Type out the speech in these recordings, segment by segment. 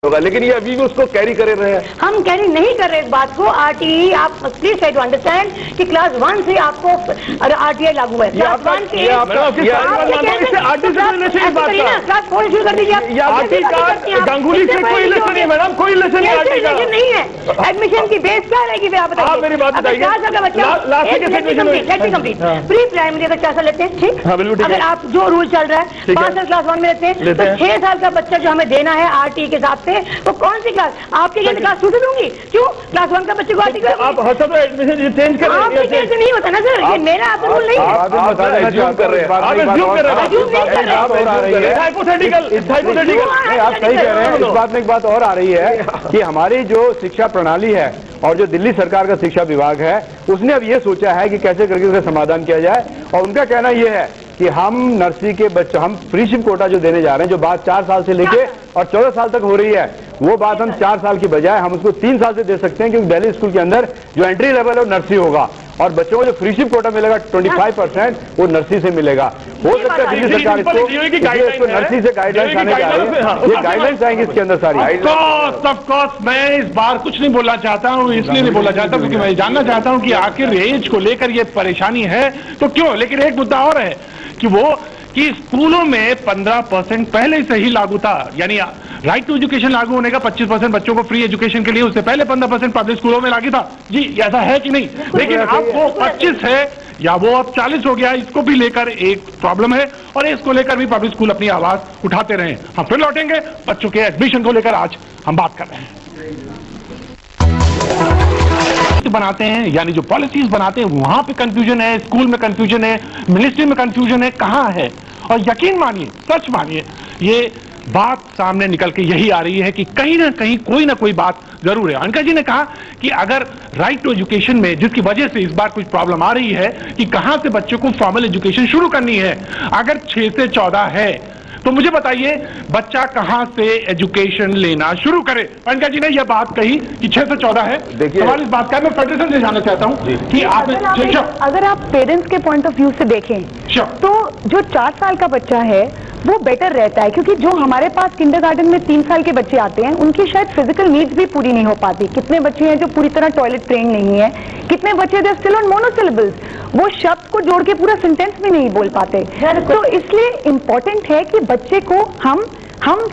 होगा, लेकिन ये अभी भी उसको कैरी कर रहे हैं। हम कैरी नहीं कर रहे इस बात को। आरटीई आप प्लीज ट्राई टू अंडरस्टैंड कि क्लास 1 से आपको आरटीआई लागू है। क्लास 1 के क्लास 4 शुरू कर दीजिए। गांगुली से कोई रिलेशन नहीं मैडम, कोई रिलेशन नहीं है। एडमिशन की बेस क्या रहेगी फिर आप बताइए। मेरी बात बताइए। 4 साल का बच्चा प्री प्राइमरी अगर 4 साल लेते हैं, ठीक, अगर आप जो रूल चल रहा है 5 साल क्लास 1 में लेते हैं तो 6 साल का बच्चा जो हमें देना है आरटीई के हिसाब से, वो कौन सी क्लास आपके लिए क्लास 2 से दूंगी? क्यों क्लास 1 का बच्चे को आरटीई आप एडमिशन चेंज कर रहे हैं? नहीं होता ना सर, ये मेरा आप रूल नहीं है। कर रहे हैं, आप सही कह रहे हैं। इस बात में एक बात और आ रही है कि हमारी जो शिक्षा प्रणाली है और जो दिल्ली सरकार का शिक्षा विभाग है उसने अब ये सोचा है कि कैसे करके इसका समाधान किया जाए, और उनका कहना यह है कि हम नर्सरी के बच्चों, हम फ्रीशिप कोटा जो देने जा रहे हैं, जो बात 4 साल से लेके और 14 साल तक हो रही है, वो बात हम 4 साल की बजाय हम उसको 3 साल से दे सकते हैं, क्योंकि दिल्ली स्कूल के अंदर जो एंट्री लेवल है वो नर्सरी होगा और बच्चों को जो फ्रीशिप कोटा मिलेगा 25% वो नर्सरी से मिलेगा। हो सकता है दिल्ली सरकार इसको नर्सरी से गाइडलाइंस आने जा रही है, ये गाइडलाइंस आएंगे इसके अंदर सारी। ऑफकोर्स मैं इस बार कुछ नहीं बोलना चाहता हूँ, इसलिए नहीं बोलना चाहता क्योंकि मैं जानना चाहता हूँ कि आखिर एज को लेकर ये परेशानी है तो क्यों। लेकिन एक मुद्दा और है कि स्कूलों में 15% पहले से ही लागू था, यानी राइट टू एजुकेशन लागू होने का 25% बच्चों को फ्री एजुकेशन के लिए उससे पहले 15% पब्लिक स्कूलों में लागू था। जी ऐसा है कि नहीं? लेकिन अब वो 25 है या वो अब 40 हो गया, इसको भी लेकर एक प्रॉब्लम है और इसको लेकर भी पब्लिक स्कूल अपनी आवाज उठाते रहे। हम फिर लौटेंगे बच्चों के एडमिशन को लेकर, आज हम बात कर रहे हैं। बनाते हैं यानी जो पॉलिसीज बनाते हैं वहां पे कंफ्यूजन है, स्कूल में कंफ्यूजन है, मिनिस्ट्री में कंफ्यूजन है, कहां है? और यकीन मानिए, सच मानिए, ये बात सामने निकल के यही आ रही है कि कहीं ना कहीं कोई ना कोई बात जरूर है। अनका जी ने कहा कि अगर राइट टू एजुकेशन में जिसकी वजह से इस बार कुछ प्रॉब्लम आ रही है कि कहां से बच्चों को फॉर्मल एजुकेशन शुरू करनी है, अगर 6 से 14 है तो मुझे बताइए बच्चा कहां से एजुकेशन लेना शुरू करे? अनका जी ने यह बात कही कि 6 से 14 है। सवाल इस बात का मैं फेडरेशन से जानना चाहता हूं कि अगर आप पेरेंट्स के पॉइंट ऑफ व्यू से देखें तो जो 4 साल का बच्चा है वो बेटर रहता है, क्योंकि जो हमारे पास किंडरगार्टन में 3 साल के बच्चे आते हैं उनकी शायद फिजिकल नीड्स भी पूरी नहीं हो पाती। कितने बच्चे हैं जो पूरी तरह टॉयलेट ट्रेन नहीं है, कितने बच्चे दे स्टिल ऑन मोनोसिलेबल्स, वो शब्द को जोड़ के पूरा सेंटेंस भी नहीं बोल पाते। तो इसलिए इम्पोर्टेंट है कि बच्चे को हम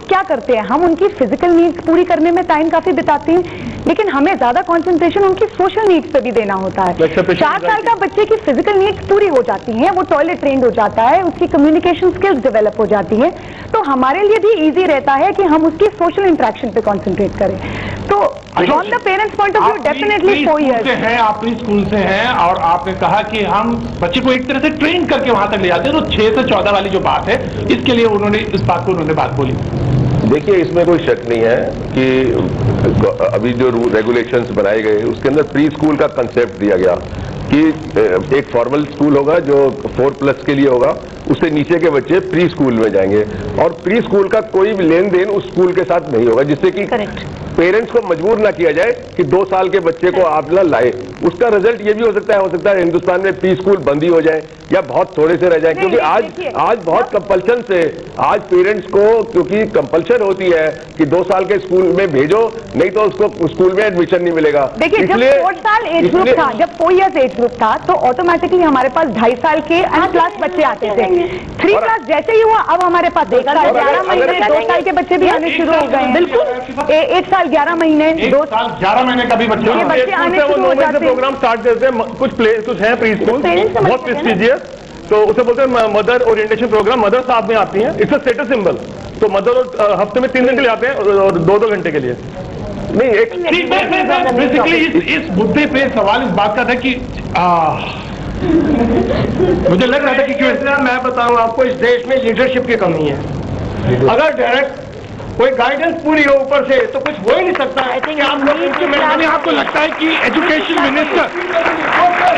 क्या करते हैं, हम उनकी फिजिकल नीड्स पूरी करने में टाइम काफी बिताते हैं, लेकिन हमें ज्यादा कंसंट्रेशन उनकी सोशल नीड्स पे भी देना होता है। 4 साल का बच्चे की फिजिकल नीड्स पूरी हो जाती हैं, वो टॉयलेट ट्रेंड हो जाता है, उसकी कम्युनिकेशन स्किल्स डेवलप हो जाती हैं, तो हमारे लिए भी इजी रहता है कि हम उसकी सोशल इंटरेक्शन पे कॉन्सेंट्रेट करें। तो from the parents point of view definitely 4 years हैं, आप प्री स्कूल से हैं और आपने कहा कि हम बच्चे को एक तरह से ट्रेन करके वहां तक ले जाते हैं, तो 6 से 14 वाली जो बात है इसके लिए उन्होंने इस बात को बात बोली। देखिए इसमें कोई शक नहीं है कि अभी जो रेगुलेशंस बनाए गए उसके अंदर प्री स्कूल का कंसेप्ट दिया गया कि एक फॉर्मल स्कूल होगा जो 4+ के लिए होगा, उससे नीचे के बच्चे प्री स्कूल में जाएंगे और प्री स्कूल का कोई भी लेन देन उस स्कूल के साथ नहीं होगा, जिससे कि पेरेंट्स को मजबूर ना किया जाए कि 2 साल के बच्चे को आप ना लाए। उसका रिजल्ट ये भी हो सकता है हिंदुस्तान में प्री स्कूल बंद ही हो जाए या बहुत थोड़े से रह जाए, क्योंकि आज बहुत कंपल्शन से आज पेरेंट्स को, क्योंकि कंपल्शन होती है कि 2 साल के स्कूल में भेजो, नहीं तो उसको स्कूल में एडमिशन नहीं मिलेगा। देखिए जब 4 साल एज ग्रुप था, जब 4 इयर्स एज ग्रुप था तो ऑटोमेटिकली हमारे पास 2.5 साल के क्लास बच्चे आते थे। 3 क्लास जैसे ही हुआ अब हमारे पास 1 साल 11 महीने 2 साल के बच्चे भी आने शुरू हो गए। बिल्कुल 1 साल 11 महीने 2 साल 11 महीने का भी बच्चे आने शुरू हो जाते हैं। प्रोग्राम स्टार्ट करते हैं, कुछ है प्री स्कूल बहुत प्रेस्टिजियस, तो उसे बोलते हैं मदर ओरिएंटेशन प्रोग्राम, मदर साथ में आती हैं, इट्स अ स्टेटस सिंबल। तो मदर हफ्ते में 3 दिन के लिए आते हैं और 2-2 घंटे के लिए नहीं। एक बेसिकली इस मुद्दे पे सवाल इस बात का था कि मुझे लग रहा था कि क्यों मैं बताऊं आपको, इस देश में लीडरशिप की कमी है। अगर डायरेक्ट कोई गाइडेंस पूरी हो ऊपर से तो कुछ हो ही नहीं सकता। आई थिंक आपको लगता है कि एजुकेशन मिनिस्टर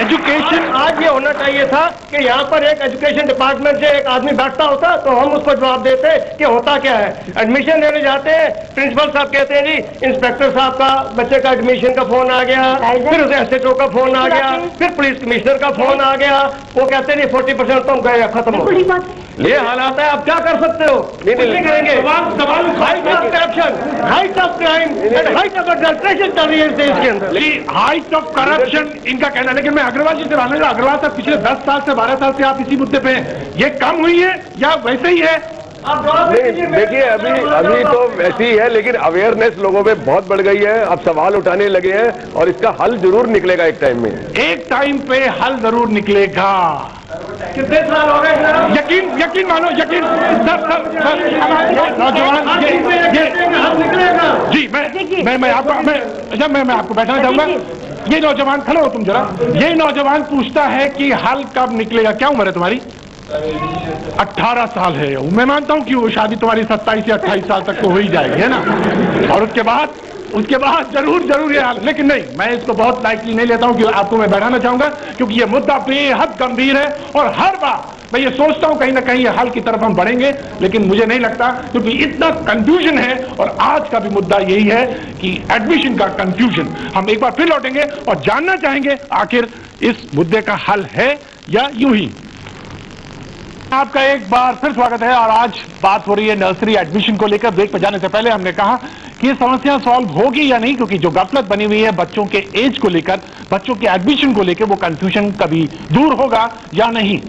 एजुकेशन आज ये होना चाहिए था कि यहाँ पर एक एजुकेशन डिपार्टमेंट से एक आदमी बैठता होता तो हम उसको जवाब देते कि होता क्या है। एडमिशन लेने जाते हैं, प्रिंसिपल साहब कहते हैं जी इंस्पेक्टर साहब का बच्चे का एडमिशन का फोन आ गया, फिर उसे SHO का फोन आ गया, फिर पुलिस कमिश्नर का फोन आ गया, वो कहते हैं 40% तो गए खत्म हो गए। ये हालात है, आप क्या कर सकते हो? नहीं करेंगे। Height of corruption, height of crime and height of adulteration चल रही है इसके अंदर। हाइट ऑफ करप्शन इनका कहना है, लेकिन मैं अग्रवाल जी से जानना चाहूंगा, अग्रवाल साहब पिछले 10 साल से 12 साल से आप इसी मुद्दे पे हैं, ये कम हुई है या वैसे ही है? देखिए अभी तो वैसी ही है, लेकिन अवेयरनेस लोगों में बहुत बढ़ गई है, अब सवाल उठाने लगे हैं और इसका हल जरूर निकलेगा एक टाइम में। एक टाइम पे हल जरूर निकलेगा। कितने साल हो गए? यकीन मानो, यकीन सर नौजवान हल निकलेगा जी। मैं आपको बैठाना चाहूंगा। ये नौजवान, खड़े हो तुम जरा। ये नौजवान पूछता है कि हल कब निकलेगा। क्या उम्र है तुम्हारी? 18 साल है। मैं मानता हूं कि वो शादी तुम्हारी 27 या 28 साल तक तो हो ही जाएगी, है ना? और उसके बाद जरूर ये हाल। लेकिन नहीं, मैं इसको बहुत लाइटली नहीं लेता हूं कि आपको मैं बैठाना चाहूंगा, क्योंकि ये मुद्दा बेहद गंभीर है और हर बार मैं ये सोचता हूं कहीं ना कहीं ये हल की तरफ हम बढ़ेंगे, लेकिन मुझे नहीं लगता, क्योंकि इतना कंफ्यूजन है। और आज का भी मुद्दा यही है कि एडमिशन का कंफ्यूजन। हम एक बार फिर लौटेंगे और जानना चाहेंगे आखिर इस मुद्दे का हल है या यूं ही। आपका एक बार फिर स्वागत है और आज बात हो रही है नर्सरी एडमिशन को लेकर। ब्रेक पर जाने से पहले हमने कहा कि ये समस्या सॉल्व होगी या नहीं, क्योंकि जो गफलत बनी हुई है बच्चों के एज को लेकर, बच्चों के एडमिशन को लेकर, वो कंफ्यूजन कभी दूर होगा या नहीं।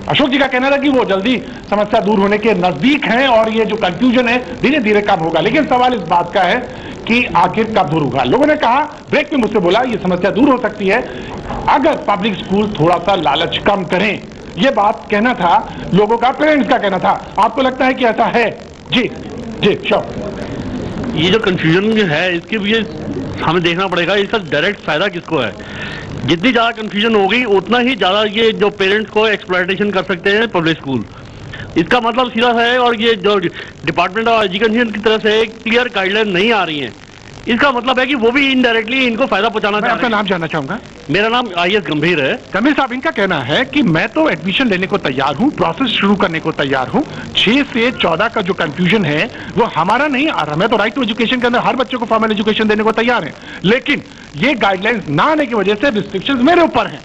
अशोक जी का कहना था कि वो जल्दी समस्या दूर होने के नजदीक हैं और ये जो कंफ्यूजन है धीरे धीरे कम होगा। लेकिन सवाल इस बात का है कि आखिर कब दूर होगा। लोगों ने कहा, ब्रेक में मुझसे बोला, ये समस्या दूर हो सकती है अगर पब्लिक स्कूल थोड़ा सा लालच कम करें। ये बात कहना था लोगों का, पेरेंट्स का कहना था। आपको लगता है कि ऐसा है? जी श्योर। ये जो कंफ्यूजन है इसके लिए हमें देखना पड़ेगा इसका डायरेक्ट फायदा किसको है। जितनी ज्यादा कंफ्यूजन होगी उतना ही ज्यादा ये जो पेरेंट्स को एक्सप्लॉयटेशन कर सकते हैं पब्लिक स्कूल। इसका मतलब सीधा है, और ये जो डिपार्टमेंट ऑफ एजुकेशन की तरफ से क्लियर गाइडलाइन नहीं आ रही है, इसका मतलब है कि वो भी इनडायरेक्टली इनको फायदा पहुंचाना चाहते हैं। आपका नाम जानना चाहूंगा। मेरा नाम IS गंभीर है। गंभीर साहब, इनका कहना है कि मैं तो एडमिशन लेने को तैयार हूं, प्रोसेस शुरू करने को तैयार हूं। 6 से 14 का जो कंफ्यूजन है वो हमारा नहीं आ रहा। मैं तो राइट टू एजुकेशन के अंदर हर बच्चे को फॉर्मल एजुकेशन देने को तैयार है, लेकिन ये गाइडलाइंस ना आने की वजह से रिस्ट्रिक्शंस मेरे ऊपर हैं।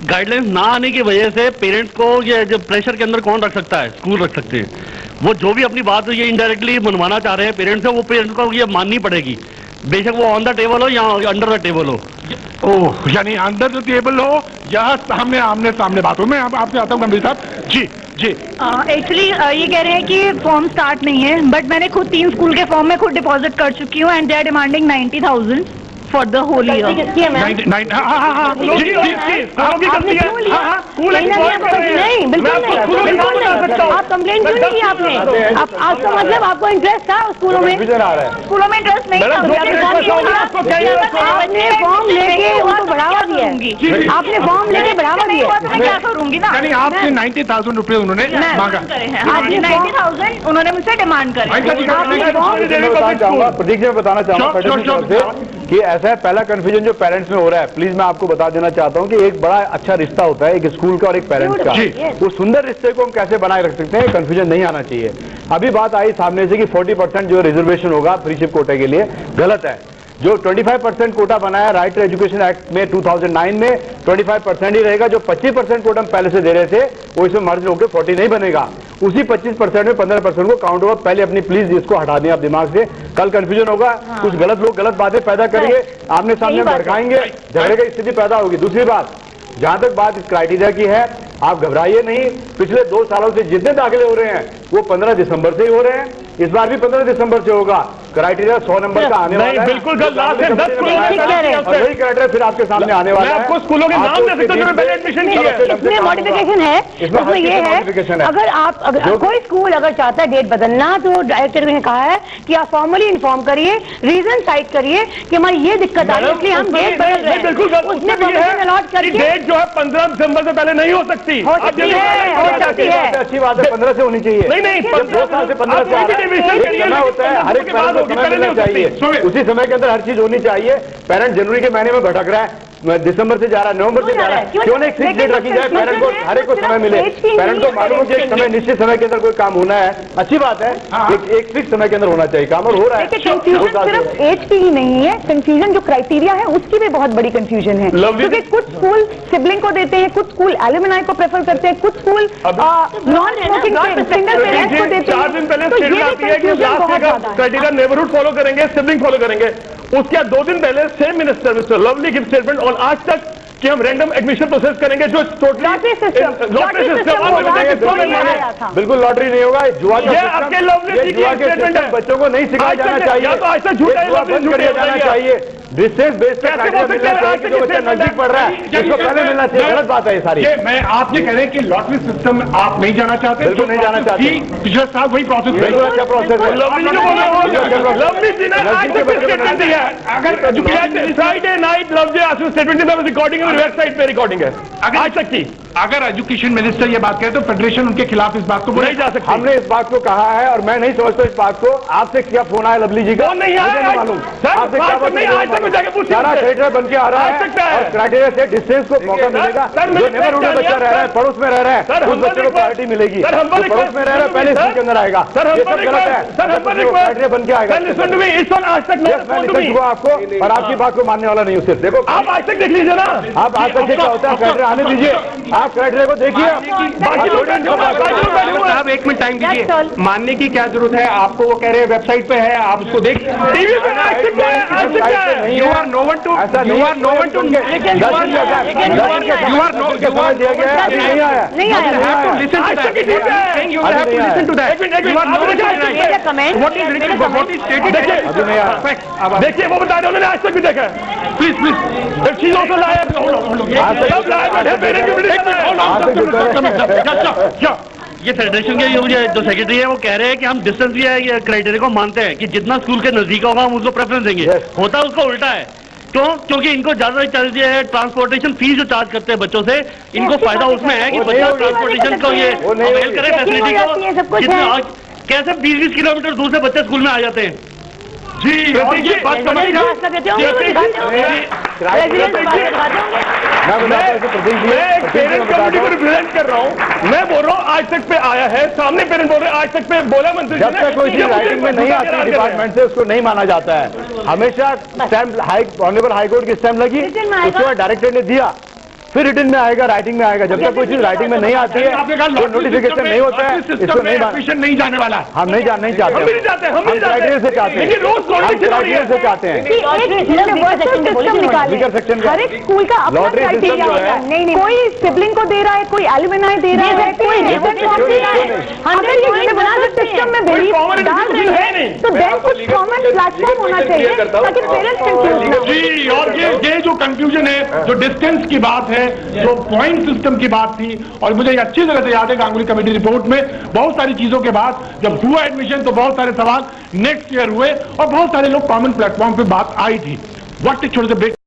गाइडलाइंस ना आने की वजह से पेरेंट्स को ये जो प्रेशर के अंदर कौन रख सकता है? स्कूल रख सकते हैं। वो जो भी अपनी बात ये इनडायरेक्टली मनवाना चाह रहे हैं पेरेंट्स से, वो पेरेंट्स को ये माननी पड़ेगी, बेशक वो ऑन द टेबल हो या अंडर द टेबल हो। ओह, यानी अंडर द टेबल हो या सामने आमने सामने बात हो। मैं आपसे आता हूँ गंभीर साहब। जी एक्चुअली ये कह रहे हैं कि फॉर्म स्टार्ट नहीं है, बट मैंने खुद 3 स्कूल के फॉर्म में खुद डिपॉजिट कर चुकी हूँ and they are demanding 90,000 for the whole year. नहीं, बिल्कुल नहीं। आप कंप्लेंट क्यों नहीं की आपने? आपका मतलब आपको इंटरेस्ट था स्कूलों में? स्कूलों में इंटरेस्ट नहीं था। आपने फॉर्म लेके उनको बढ़ावा दिया, आपने फॉर्म लेके बढ़ावा दिया। क्या करूंगी ना, यानी आपसे 90,000 रुपए उन्होंने मांगा। आपने 90,000 उन्होंने मुझसे डिमांड करे। प्रतीक जी, मैं बताना चाहूंगा कि ऐसा है, पहला कंफ्यूजन जो पेरेंट्स में हो रहा है, प्लीज मैं आपको बता देना चाहता हूं कि एक बड़ा अच्छा रिश्ता होता है एक स्कूल का और एक पेरेंट्स का। वो सुंदर रिश्ते को हम कैसे बनाए रख सकते हैं, कंफ्यूजन नहीं आना चाहिए। अभी बात आई सामने से कि 40% जो रिजर्वेशन होगा फ्रीशिप कोटे के लिए, गलत है। जो 25% कोटा बनाया राइट टू एजुकेशन एक्ट में 2009 में 25% ही रहेगा। जो 25% कोटा हम पहले से दे रहे थे वो इसमें मर्ज होकर 40 नहीं बनेगा। उसी 25% में 15% को काउंट होगा। पहले अपनी प्लीज इसको हटा दें आप दिमाग से, कल कंफ्यूजन होगा। कुछ गलत लोग गलत बातें पैदा करेंगे, आमने सामने भड़काएंगे, झगड़े की स्थिति पैदा होगी। दूसरी बात, जहां तक बात इस क्राइटेरिया की है, आप घबराइए नहीं। पिछले 2 सालों से जितने दाखिले हो रहे हैं वो 15 दिसंबर से ही हो रहे हैं, इस बार भी 15 दिसंबर से होगा। क्राइटेरिया 100 नंबर का आने वाला है। बिल्कुल वही क्राइटेरिया फिर आपके सामने आने वाला है। आपको स्कूलों के नाम दे सकता हूं, मैंने एडमिशन किया है। इसमें मॉडिफिकेशन है, इसमें ये है अगर कोई स्कूल अगर चाहता है डेट बदलना, तो डायरेक्टर ने कहा है कि आप फॉर्मली इन्फॉर्म करिए, रीजन साइट करिए कि हमारी ये दिक्कत आ रही है इसलिए हम डेट बदल रहे हैं। बिल्कुल, उसमें अलॉट करके डेट जो है 15 दिसंबर से पहले नहीं हो सकती। हो सकती है, अच्छी बात है, 15 से होनी चाहिए। नहीं 2 साल से 15 से होता है। हर एक पेरेंट को समय मिलना चाहिए, उसी समय के अंदर हर चीज होनी चाहिए। पेरेंट जनवरी के महीने में भटक रहा है, दिसंबर से जा रहा है, नवंबर से जा रहा है, क्यों नहीं फिक्स डेट रखी जाए, पेरेंट को हर एक को समय मिले, पेरेंट को मालूम हो कि एक समय निश्चित समय के अंदर कोई काम होना है, अच्छी बात है, एक फिक्स समय के अंदर होना चाहिए काम, और हो रहा है। कंफ्यूजन सिर्फ एज की ही नहीं है, कंफ्यूजन जो क्राइटेरिया है उसकी भी बहुत बड़ी कंफ्यूजन है, क्योंकि कुछ स्कूल सिबलिंग को देते हैं, कुछ स्कूल एलुमनाई को प्रेफर करते हैं, कुछ school non smoking single parents को देते हैं। 4 दिन पहले स्टेटमेंट आती है कि क्राइटेरिया नेबरहुड फॉलो करेंगे, सिबलिंग फॉलो करेंगे। उसके 2 दिन पहले same minister mister lovely give statement और आज तक कि हम रैंडम एडमिशन प्रोसेस करेंगे जो लॉटरी सिस्टम बिल्कुल लॉटरी नहीं होगा, जुआ का सिस्टम बच्चों को नहीं सिखाया जाना चाहिए, तो आज तक झूठा बंद कर दिया जाना चाहिए, डिस्टेंस बेस्ड मिलना चाहिए कि जो बच्चा नजदीक पढ़ रहा है उसको पहले मिलना चाहिए। गलत बात है ये सारी। मैं आपसे कह रहे हैं कि लॉटरी सिस्टम आप नहीं जाना चाहते, बिल्कुल नहीं जाना चाहते, पिछले साल वही प्रोसेस, बिल्कुल अच्छा प्रोसेस है। अगर Friday night lovely statement recording website पे रिकॉर्डिंग है आज तक की। अगर एजुकेशन मिनिस्टर ये बात कहे तो फेडरेशन उनके खिलाफ इस बात को नहीं जा सकती। हमने इस बात को कहा है और मैं नहीं समझता इस बात को। आपसे क्या फोन आया लवली जी का? नहीं मालूम आपसे क्या बात, सारा क्राइटेरिया बन के आ रहा है और क्राइटेरिया से डिस्टेंस को मौका मिलेगा। जो नेबरहुड में बच्चा रह रहा है, पड़ोस में रह रहा है, उस बच्चे को प्रायोरिटी मिलेगी। पड़ोस में रह रहा है पहले स्कूल के अंदर आएगा, ये सब गलत है। क्राइटेरिया बन के आएगा। आपको और आपकी बात को मानने वाला नहीं हूँ। सिर्फ देखो आप आज तक देख लीजिए ना, आप आज तक क्या होता है क्राइटेरिया आने दीजिए, आप क्राइटेरिया को देखिए। आप 1 मिनट टाइम दीजिए, मानने की क्या जरूरत है आपको? वो कह रहे हैं वेबसाइट पे है, आप उसको देख टीवी पे you are no one two you are no one two नहीं आया देखिए वो बता रहे उन्होंने आज तक भी देखा है। प्लीज प्लीज चीजों से लाया ये फेडरेशन के जो सेक्रेटरी है वो कह रहे हैं कि हम डिस्टेंस भी है क्राइटेरिया को मानते हैं कि जितना स्कूल के नजदीक होगा हम उसको प्रेफरेंस देंगे। होता उसका उल्टा है। क्यों? क्योंकि इनको ज्यादा चार्ज है, ट्रांसपोर्टेशन फीस जो चार्ज करते हैं बच्चों से, इनको फायदा उसमें है कि बच्चा ट्रांसपोर्टेशन को ये अवेल करे फैसिलिटी को। जितना कैसे 20-20 किलोमीटर दूर से बच्चे स्कूल में आ जाते हैं। जी और ये बात समझ रिप्रेजेंट कर रहा हूँ, मैं बोल रहा हूँ आज तक पे आया है, सामने पेरेंट बोल रहे हैं आज तक पे बोला मंत्री। जब तक कोई चीज राइटिंग में नहीं आती डिपार्टमेंट से उसको नहीं माना जाता है। हमेशा स्टैम्प ऑनरेबल हाईकोर्ट की स्टैम्प लगी, उसके बाद डायरेक्टर ने दिया, फिर रिटर्न में आएगा, राइटिंग में आएगा। जब तक कोई चीज राइटिंग में नहीं आती है, नोटिफिकेशन नहीं होता है, इसको नहीं जाने वाला। हम नहीं चाहते, हम क्राइटेरिया से चाहते हैं, क्राइटेरिया से चाहते हैं। हर एक स्कूल का अपना क्राइटेरिया है, कोई सिबलिंग को दे रहा है, कोई एलुमनाई दे रहा है, कोई सिस्टम में डाल रहे हैं, तो देन कुछ कॉमन प्लेटफॉर्म होना चाहिए ताकि पेरेंट्स कंफ्यूज ना हो। जी और ये जो कंफ्यूजन है, जो डिस्टेंस की बात है, जो पॉइंट सिस्टम की बात थी, और मुझे अच्छी तरह से याद है गांगुली कमेटी रिपोर्ट में बहुत सारी चीजों के बाद जब हुआ एडमिशन तो बहुत सारे सवाल नेक्स्ट ईयर हुए और बहुत सारे लोग कॉमन प्लेटफॉर्म पे बात आई थी। वक्त छोटे से ब्रेक